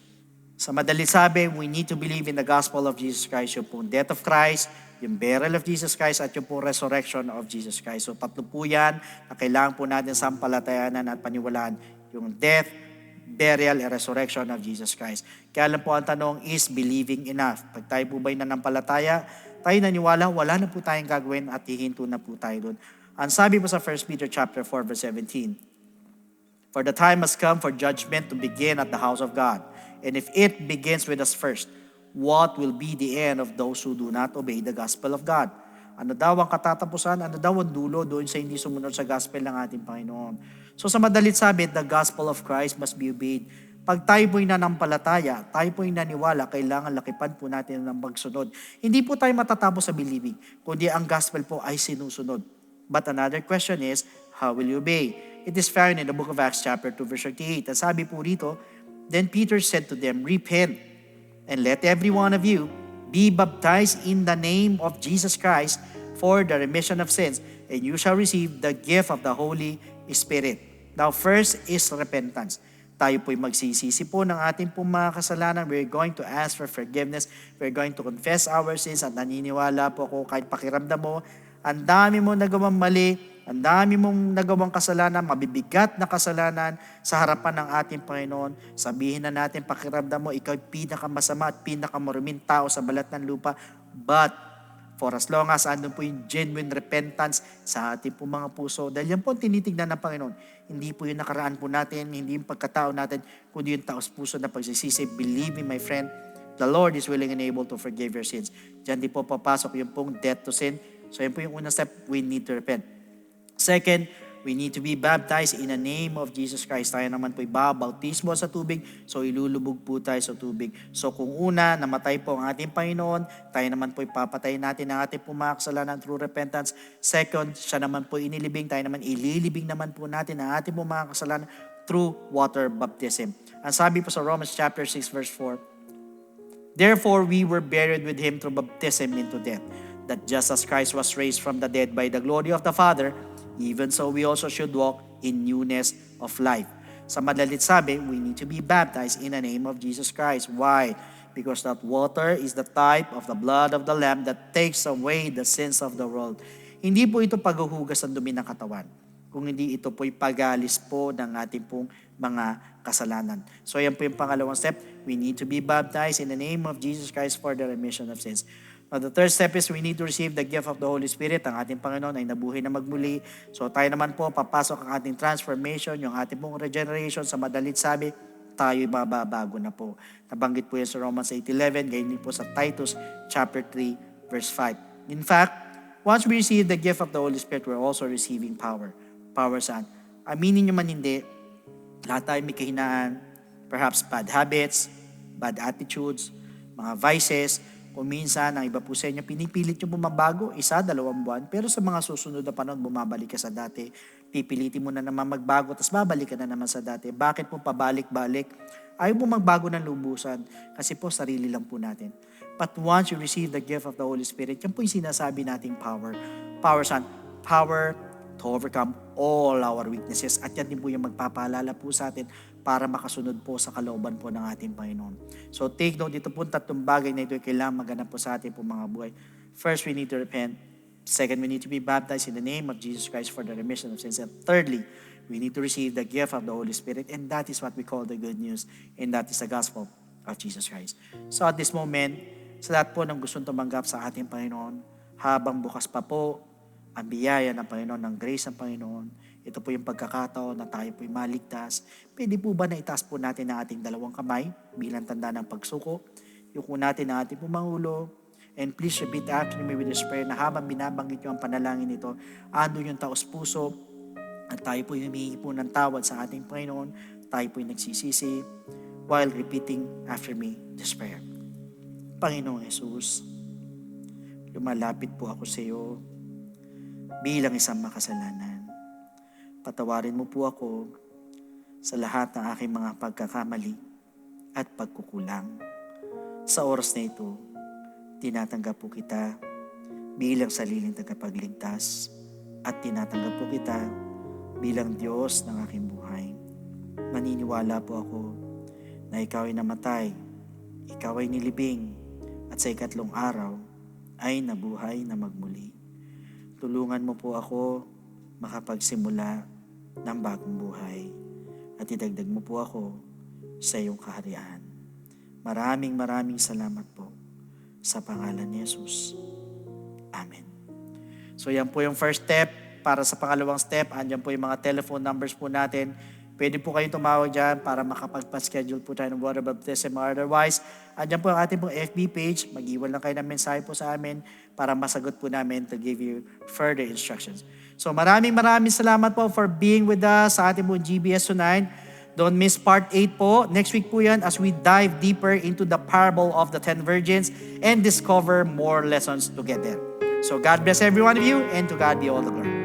Speaker 4: Sa madali sabi, we need to believe in the gospel of Jesus Christ, yung pong death of Christ, yung burial of Jesus Christ, at yung pong resurrection of Jesus Christ. So tatlo po yan na kailangan po natin sampalatayanan at paniwalaan, yung death, burial, and resurrection of Jesus Christ. Kaya lang po ang tanong is believing enough. Pag tayo po ba'y nanampalataya, tayo naniwala, wala na po tayong gagawin at hihinto na po tayo doon. Ang sabi po sa 1 Peter chapter 4 verse 17, for the time has come for judgment to begin at the house of God. And if it begins with us first, what will be the end of those who do not obey the gospel of God? Ano daw ang katatapusan? Ano daw ang dulo doon sa hindi sumunod sa gospel ng ating Panginoon? So sa madalit sabi, the gospel of Christ must be obeyed Pag tayo po'y nanampalataya, tayo po'y naniwala, kailangan lakipan po natin ng pagsunod. Hindi po tayo matatapos sa believing, kundi ang gospel po ay sinusunod. But another question is, how will you obey? It is found in the book of Acts chapter 2 verse 38. At sabi po rito, then Peter said to them, repent, and let every one of you be baptized in the name of Jesus Christ for the remission of sins, and you shall receive the gift of the Holy Spirit. Now, first is repentance. Tayo po'y magsisisi po ng ating pong mga kasalanan. We're going to ask for forgiveness. We're going to confess our sins. At naniniwala po ako kahit pakiramdam mo, ang dami mo nagawang mali, ang dami mong nagawang kasalanan, mabibigat na kasalanan sa harapan ng ating Panginoon. Sabihin na natin, pakiramdam mo, ikaw pinakamasama at pinakamaruming tao sa balat ng lupa. But for as long as andun po yung genuine repentance sa ating po mga puso, dahil yan po ang tinitignan ng Panginoon. Hindi po yung nakaraan po natin, hindi yung pagkatao natin, kundi yung taos puso na pagsisisi. Believe me, my friend, the Lord is willing and able to forgive your sins. Diyan di po papasok yung pong death to sin. So yan po yung unang step, we need to repent. Second, we need to be baptized in the name of Jesus Christ. Tayo naman po'y babautismo sa tubig, so ilulubog po tayo sa tubig. So kung una, namatay po ang ating Panginoon, tayo naman po'y papatayin natin ang ating mga kasalanan through repentance. Second, siya naman po inilibing, tayo naman ililibing naman po natin ang ating mga kasalanan through water baptism. Ang sabi po sa Romans chapter 6 verse 4, therefore we were buried with Him through baptism into death, that just as Christ was raised from the dead by the glory of the Father, even so we also should walk in newness of life. Sa madalit sabi, we need to be baptized in the name of Jesus Christ. Why? Because that water is the type of the blood of the Lamb that takes away the sins of the world. Hindi po ito paghuhugas ng dumi ng katawan, kung hindi ito po'y pagalis po ng ating pong mga kasalanan. So yan po yung pangalawang step. We need to be baptized in the name of Jesus Christ for the remission of sins. Now, the third step is we need to receive the gift of the Holy Spirit. Ang ating Panginoon ay nabuhay na magmuli. So tayo naman po, papasok ang ating transformation, yung ating pong regeneration. Sa madalit sabi, tayo'y mababago na po. Nabanggit po yan sa Romans 8:11, gayon din po sa Titus chapter 3, verse 5. In fact, once we receive the gift of the Holy Spirit, we're also receiving power. Power saan? Aminin nyo man hindi, lahat tayo may kahinaan, perhaps bad habits, bad attitudes, mga vices. Kung minsan, ang iba po sa inyo, pinipilit nyo bumabago, 1-2 buwan, pero sa mga susunod na panahon, bumabalik ka sa dati. Pipilitin mo na naman magbago, tapos babalik ka na naman sa dati. Bakit po pabalik-balik? Ayaw mo magbago ng lubusan, kasi po sarili lang po natin. But once you receive the gift of the Holy Spirit, yan po yung sinasabi nating power. Power saan? Power to overcome all our weaknesses. At yan din po yung magpapaalala po sa atin para makasunod po sa kalooban po ng ating Panginoon. So take note, dito po tatlong bagay na ito ay kailangan maganap po sa ating po mga buhay. First, we need to repent. Second, we need to be baptized in the name of Jesus Christ for the remission of sins. And thirdly, we need to receive the gift of the Holy Spirit. And that is what we call the good news. And that is the gospel of Jesus Christ. So at this moment, sa lahat po ng gustong tumanggap sa ating Panginoon, habang bukas pa po ang biyaya ng Panginoon, ng grace ng Panginoon, ito po yung pagkakataon na tayo po'y maligtas. Pwede po ba na itaas po natin ang ating dalawang kamay bilang tanda ng pagsuko? Yuko natin ang ating pumangulo. And please repeat after me with this prayer na habang binabanggit nyo ang panalangin nito, ando yung taos puso at tayo po'y humihingi po ng tawad sa ating Panginoon. Tayo po'y nagsisisi while repeating after me this prayer. Panginoong Jesus, lumalapit po ako sa iyo bilang isang makasalanan. Patawarin mo po ako sa lahat ng aking mga pagkakamali at pagkukulang. Sa oras na ito, tinatanggap po kita bilang sariling tagapagligtas at tinatanggap po kita bilang Diyos ng aking buhay. Maniniwala po ako na ikaw ay namatay, ikaw ay nilibing, at sa ikatlong araw ay nabuhay na magmuli. Tulungan mo po ako makapagsimula ng bagong buhay at idagdag mo po ako sa iyong kaharian. Maraming salamat po sa pangalan ni Jesus. Amen. So yan po yung first step. Para sa pangalawang step, andyan po yung mga telephone numbers po natin. Pwede po kayong tumawag dyan para makapagpa-schedule po tayo ng water baptism or otherwise. Andyan po ang ating pong FB page. Mag-iwan lang kayo ng mensahe po sa amin para masagot po namin to give you further instructions. So maraming salamat po for being with us sa ating pong GBS tonight. Don't miss part 8 po. Next week po yan as we dive deeper into the parable of the 10 virgins and discover more lessons together. So God bless every one of you, and to God be all the glory.